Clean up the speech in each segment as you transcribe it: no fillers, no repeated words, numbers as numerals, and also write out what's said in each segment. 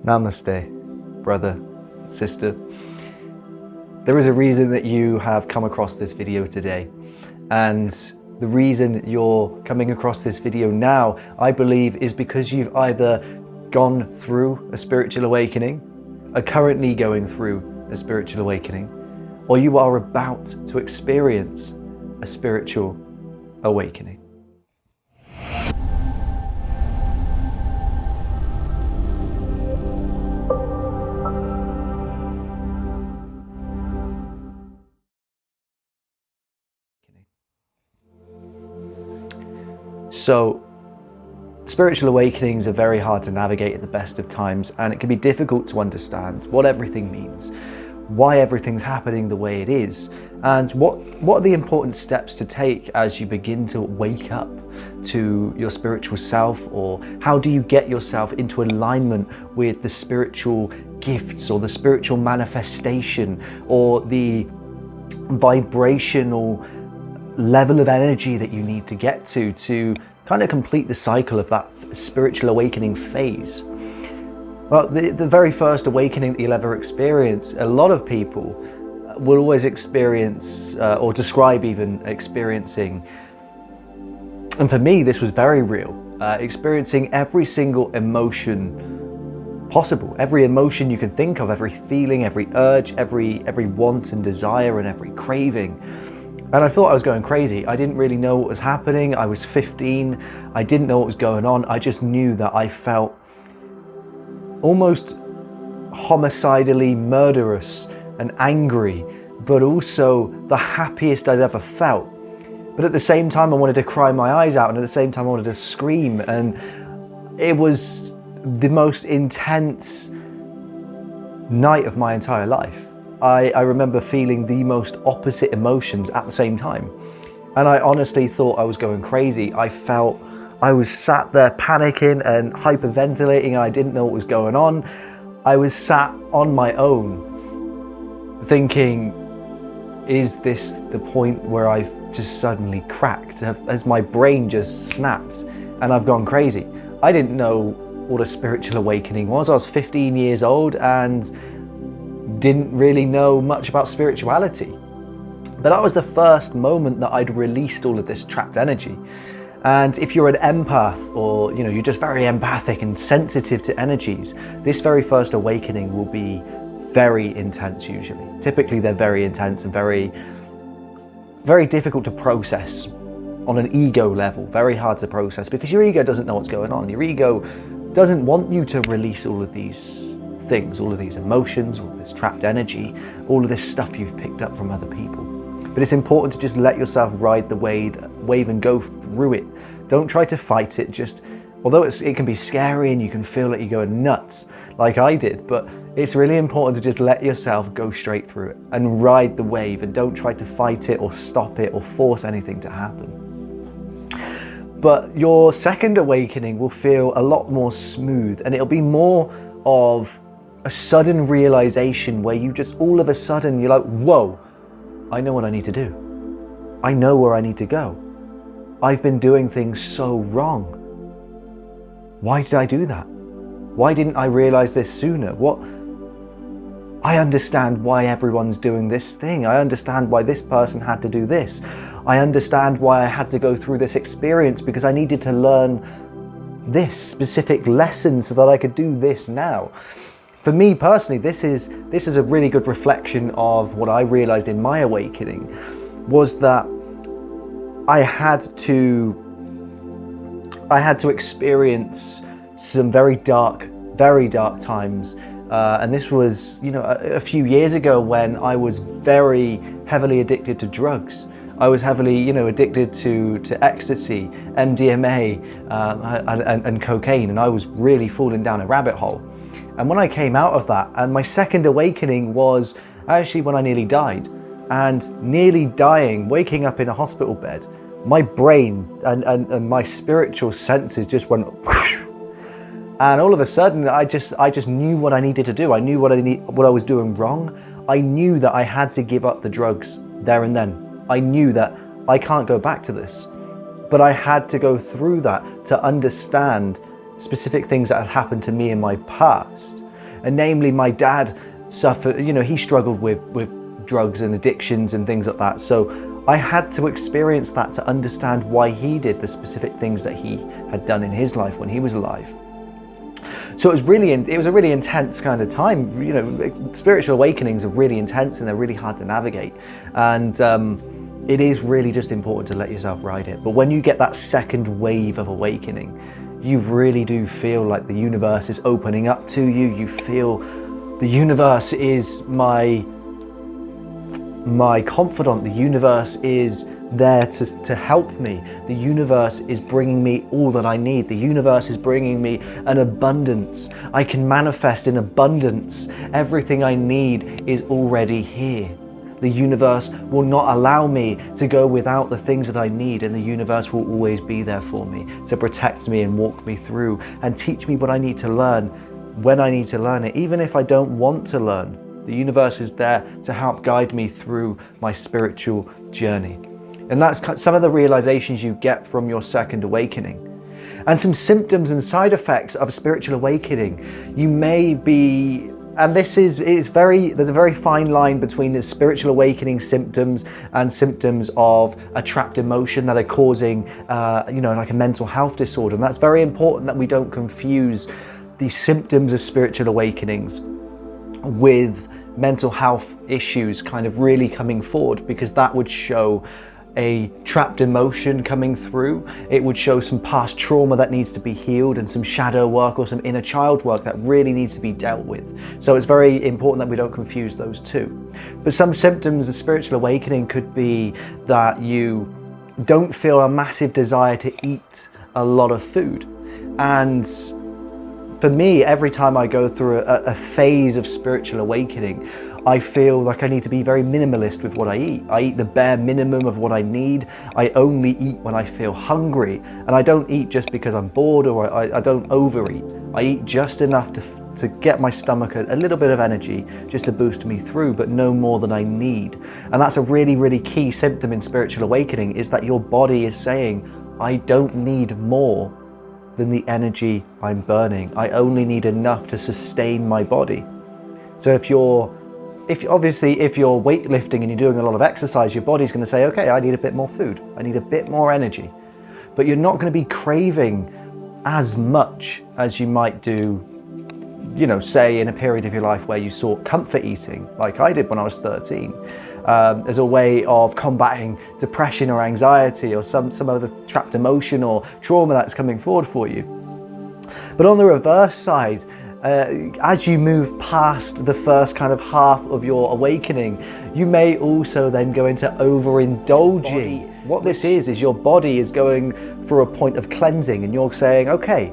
Namaste, brother, sister. There is a reason that you have come across this video today, and the reason you're coming across this video now, I believe, is because you've either gone through a spiritual awakening, are currently going through a spiritual awakening, or you are about to experience a spiritual awakening. So, spiritual awakenings are very hard to navigate at the best of times, and it can be difficult to understand what everything means, why everything's happening the way it is, and what are the important steps to take as you begin to wake up to your spiritual self, or how do you get yourself into alignment with the spiritual gifts or the spiritual manifestation or the vibrational level of energy that you need to get to kind of complete the cycle of that spiritual awakening phase. Well, the very first awakening that you'll ever experience, a lot of people will always experience or describe even experiencing, and for me this was very real, experiencing every single emotion possible, every emotion you can think of, every feeling, every urge, every want and desire and every craving. And I thought I was going crazy. I didn't really know what was happening. I was 15. I didn't know what was going on. I just knew that I felt almost homicidally murderous and angry, but also the happiest I'd ever felt. But at the same time, I wanted to cry my eyes out, and at the same time, I wanted to scream. And it was the most intense night of my entire life. I remember feeling the most opposite emotions at the same time. And I honestly thought I was going crazy. I felt I was sat there panicking and hyperventilating, and I didn't know what was going on. I was sat on my own thinking, is this the point where I've just suddenly cracked? Has my brain just snapped and I've gone crazy? I didn't know what a spiritual awakening was. I was 15 years old and didn't really know much about spirituality. But that was the first moment that I'd released all of this trapped energy. And if you're an empath, or you're just very empathic and sensitive to energies, this very first awakening will be very intense usually. Typically they're very intense and very, very difficult to process on an ego level, very hard to process, because your ego doesn't know what's going on. Your ego doesn't want you to release all of these things, all of these emotions, all of this trapped energy, all of this stuff you've picked up from other people. But it's important to just let yourself ride the wave and go through it. Don't try to fight it. Just, although it can be scary and you can feel like you're going nuts, like I did, but it's really important to just let yourself go straight through it and ride the wave, and don't try to fight it or stop it or force anything to happen. But your second awakening will feel a lot more smooth, and it'll be more of a sudden realization where you just all of a sudden you're like, whoa, I know what I need to do. I know where I need to go. I've been doing things so wrong. Why did I do that? Why didn't I realize this sooner? I understand why everyone's doing this thing. I understand why this person had to do this. I understand why I had to go through this experience, because I needed to learn this specific lesson so that I could do this now. For me personally, this is a really good reflection of what I realized in my awakening, was that I had to experience some very dark times. And this was, a few years ago, when I was very heavily addicted to drugs. I was heavily, addicted to ecstasy, MDMA, and cocaine, and I was really falling down a rabbit hole. And when I came out of that, and my second awakening was actually when I nearly died. And nearly dying, waking up in a hospital bed, my brain and my spiritual senses just went whoosh. And all of a sudden I just knew what I needed to do. I knew what I was doing wrong. I knew that I had to give up the drugs there and then. I knew that I can't go back to this. But I had to go through that to understand specific things that had happened to me in my past. And namely, my dad suffered, he struggled with drugs and addictions and things like that. So I had to experience that to understand why he did the specific things that he had done in his life when he was alive. So it was a really intense kind of time. Spiritual awakenings are really intense and they're really hard to navigate. And it is really just important to let yourself ride it. But when you get that second wave of awakening, you really do feel like the universe is opening up to you. You feel the universe is my confidant. The universe is there to help me. The universe is bringing me all that I need. The universe is bringing me an abundance. I can manifest in abundance. Everything I need is already here. The universe will not allow me to go without the things that I need, and the universe will always be there for me to protect me and walk me through and teach me what I need to learn when I need to learn it. Even if I don't want to learn, the universe is there to help guide me through my spiritual journey. And that's some of the realizations you get from your second awakening. And some symptoms and side effects of a spiritual awakening. You may be, and there's a very fine line between the spiritual awakening symptoms and symptoms of a trapped emotion that are causing, like a mental health disorder. And that's very important that we don't confuse the symptoms of spiritual awakenings with mental health issues kind of really coming forward, because that would show a trapped emotion coming through. It would show some past trauma that needs to be healed and some shadow work or some inner child work that really needs to be dealt with. So it's very important that we don't confuse those two. But some symptoms of spiritual awakening could be that you don't feel a massive desire to eat a lot of food. And for me, every time I go through a phase of spiritual awakening, I feel like I need to be very minimalist with what I eat. I eat the bare minimum of what I need. I only eat when I feel hungry. And I don't eat just because I'm bored, or I don't overeat. I eat just enough to get my stomach a little bit of energy just to boost me through, but no more than I need. And that's a really, really key symptom in spiritual awakening, is that your body is saying, I don't need more than the energy I'm burning. I only need enough to sustain my body. So if you're weightlifting and you're doing a lot of exercise, your body's going to say, okay, I need a bit more food. I need a bit more energy. But you're not going to be craving as much as you might do, say in a period of your life where you sought comfort eating, like I did when I was 13, as a way of combating depression or anxiety or some other trapped emotion or trauma that's coming forward for you. But on the reverse side, as you move past the first kind of half of your awakening, you may also then go into overindulging. What this is your body is going through a point of cleansing, and you're saying, okay,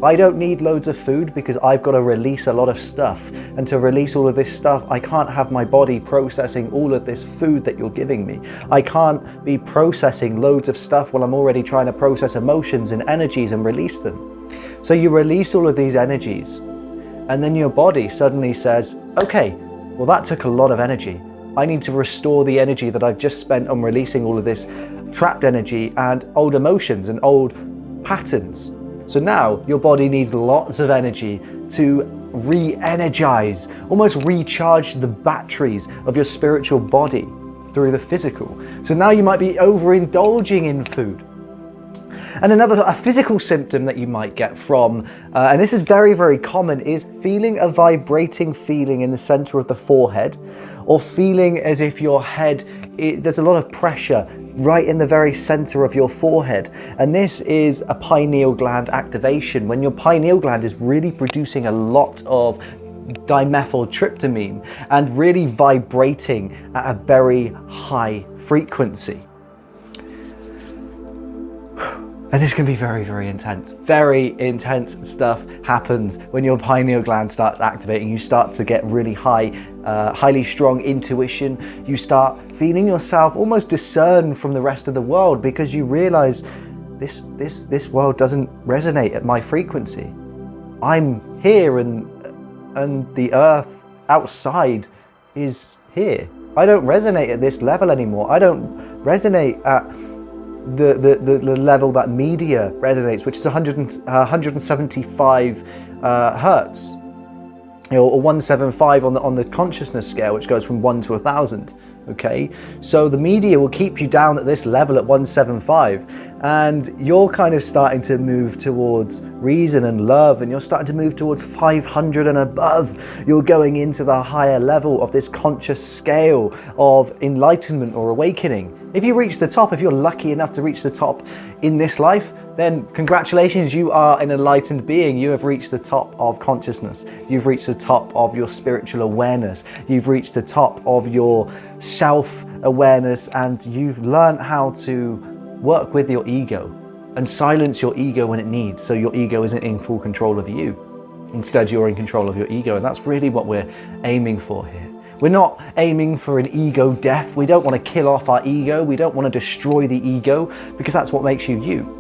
I don't need loads of food because I've got to release a lot of stuff. And to release all of this stuff, I can't have my body processing all of this food that you're giving me. I can't be processing loads of stuff while I'm already trying to process emotions and energies and release them. So you release all of these energies, and then your body suddenly says, okay, well, that took a lot of energy. I need to restore the energy that I've just spent on releasing all of this trapped energy and old emotions and old patterns. So now your body needs lots of energy to re-energize, almost recharge the batteries of your spiritual body through the physical. So now you might be overindulging in food. And a physical symptom that you might get from, and this is very, very common, is feeling a vibrating feeling in the center of the forehead, or feeling as if your head, there's a lot of pressure right in the very center of your forehead. And this is a pineal gland activation, when your pineal gland is really producing a lot of dimethyltryptamine and really vibrating at a very high frequency. And this can be very, very intense. Very intense stuff happens when your pineal gland starts activating. You start to get really highly strong intuition. You start feeling yourself almost discern from the rest of the world, because you realize this world doesn't resonate at my frequency. I'm here and the earth outside is here. I don't resonate at this level anymore. I don't resonate at the level that media resonates, which is 175 hertz. or 175 on the consciousness scale, which goes from 1 to 1,000. Okay, so the media will keep you down at this level at 175, and you're kind of starting to move towards reason and love, and you're starting to move towards 500 and above. You're going into the higher level of this conscious scale of enlightenment or awakening. If you reach the top, if you're lucky enough to reach the top in this life, then congratulations, you are an enlightened being. You have reached the top of consciousness. You've reached the top of your spiritual awareness. You've reached the top of your self-awareness, and you've learned how to work with your ego and silence your ego when it needs, so your ego isn't in full control of you. Instead, you're in control of your ego, and that's really what we're aiming for here. We're not aiming for an ego death. We don't want to kill off our ego. We don't want to destroy the ego, because that's what makes you you.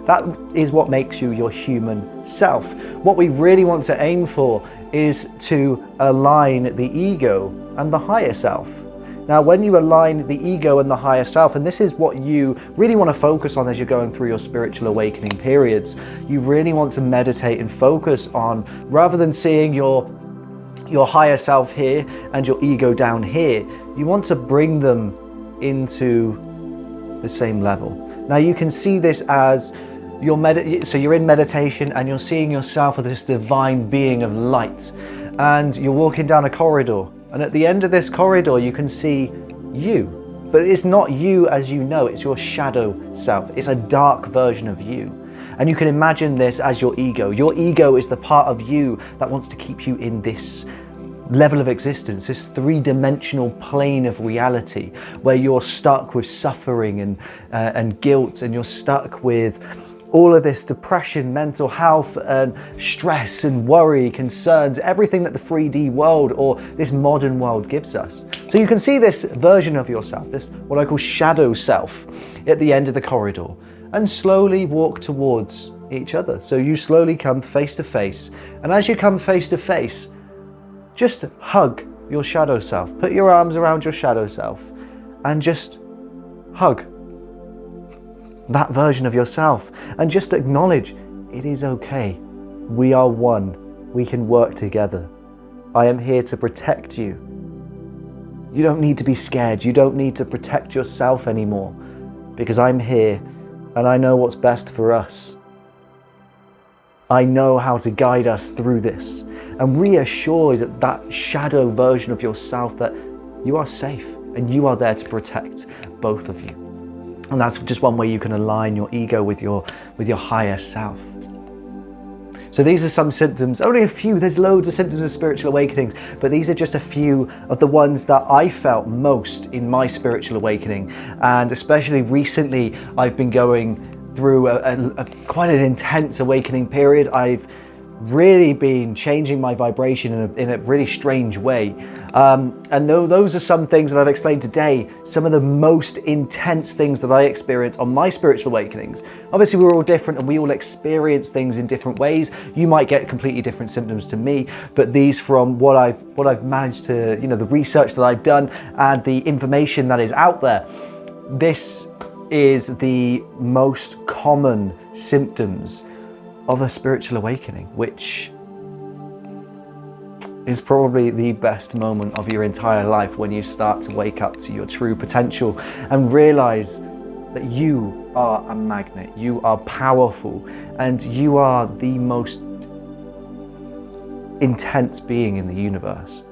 That is what makes you your human self. What we really want to aim for is to align the ego and the higher self. Now, when you align the ego and the higher self, and this is what you really want to focus on as you're going through your spiritual awakening periods, you really want to meditate and focus on, rather than seeing your higher self here and your ego down here, you want to bring them into the same level. Now, you can see this as so you're in meditation and you're seeing yourself as this divine being of light, and you're walking down a corridor, and at the end of this corridor you can see you, but it's not you as you know, it's your shadow self. It's a dark version of you, and you can imagine this as your ego. Your ego is the part of you that wants to keep you in this level of existence, this three-dimensional plane of reality, where you're stuck with suffering and guilt, and you're stuck with all of this depression, mental health, and stress and worry, concerns, everything that the 3D world or this modern world gives us. So you can see this version of yourself, this what I call shadow self, at the end of the corridor, and slowly walk towards each other. So you slowly come face to face, and as you come face to face, just hug your shadow self. Put your arms around your shadow self and just hug that version of yourself, and just acknowledge it is okay. We are one. We can work together. I am here to protect you. You don't need to be scared. You don't need to protect yourself anymore, because I'm here and I know what's best for us. I know how to guide us through this, and reassure that shadow version of yourself that you are safe and you are there to protect both of you. And that's just one way you can align your ego with your higher self. So these are some symptoms, only a few, there's loads of symptoms of spiritual awakenings, but these are just a few of the ones that I felt most in my spiritual awakening. And especially recently, I've been going through quite an intense awakening period. I've really been changing my vibration in a really strange way. And those are some things that I've explained today, some of the most intense things that I experience on my spiritual awakenings. Obviously, we're all different and we all experience things in different ways. You might get completely different symptoms to me, but these, from what I've managed to, the research that I've done and the information that is out there, this is the most common symptoms of a spiritual awakening, which is probably the best moment of your entire life, when you start to wake up to your true potential and realize that you are a magnet, you are powerful, and you are the most intense being in the universe.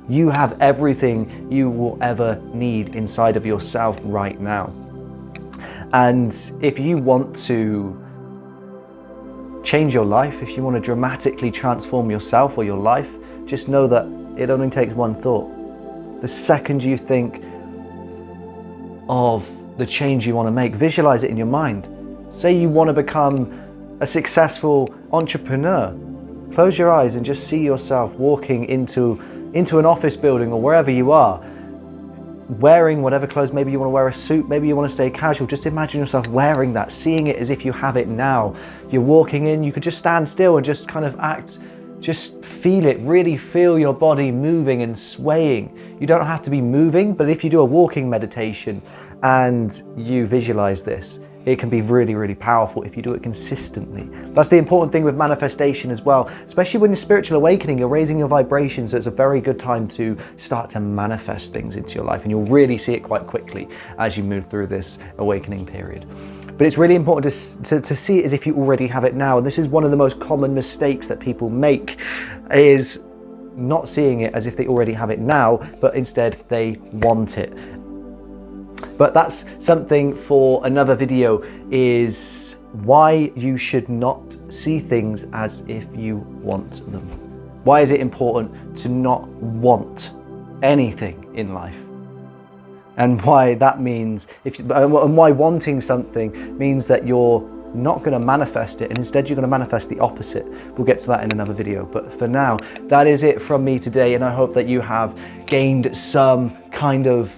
You have everything you will ever need inside of yourself right now. And if you want to change your life, if you want to dramatically transform yourself or your life, just know that it only takes one thought. The second you think of the change you want to make, visualize it in your mind. Say you want to become a successful entrepreneur. Close your eyes and just see yourself walking into an office building or wherever you are, wearing whatever clothes. Maybe you want to wear a suit, maybe you want to stay casual. Just imagine yourself wearing that, seeing it as if you have it now. You're walking in, you could just stand still and just kind of act, just feel it, really feel your body moving and swaying. You don't have to be moving, but if you do a walking meditation and you visualize this, it can be really, really powerful if you do it consistently. That's the important thing with manifestation as well, especially when you're spiritual awakening, you're raising your vibrations, so it's a very good time to start to manifest things into your life, and you'll really see it quite quickly as you move through this awakening period. But it's really important to see it as if you already have it now. And this is one of the most common mistakes that people make, is not seeing it as if they already have it now, but instead they want it. But that's something for another video, is why you should not see things as if you want them. Why is it important to not want anything in life? And why that means, and why wanting something means that you're not going to manifest it, and instead you're going to manifest the opposite. We'll get to that in another video. But for now, that is it from me today, and I hope that you have gained some kind of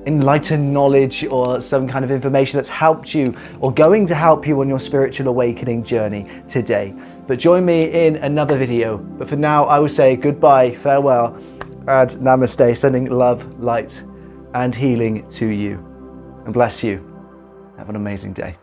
enlightened knowledge or some kind of information that's helped you or going to help you on your spiritual awakening journey today. But join me in another video. But for now, I will say goodbye, farewell, and namaste, sending love, light, and healing to you. And bless you. Have an amazing day.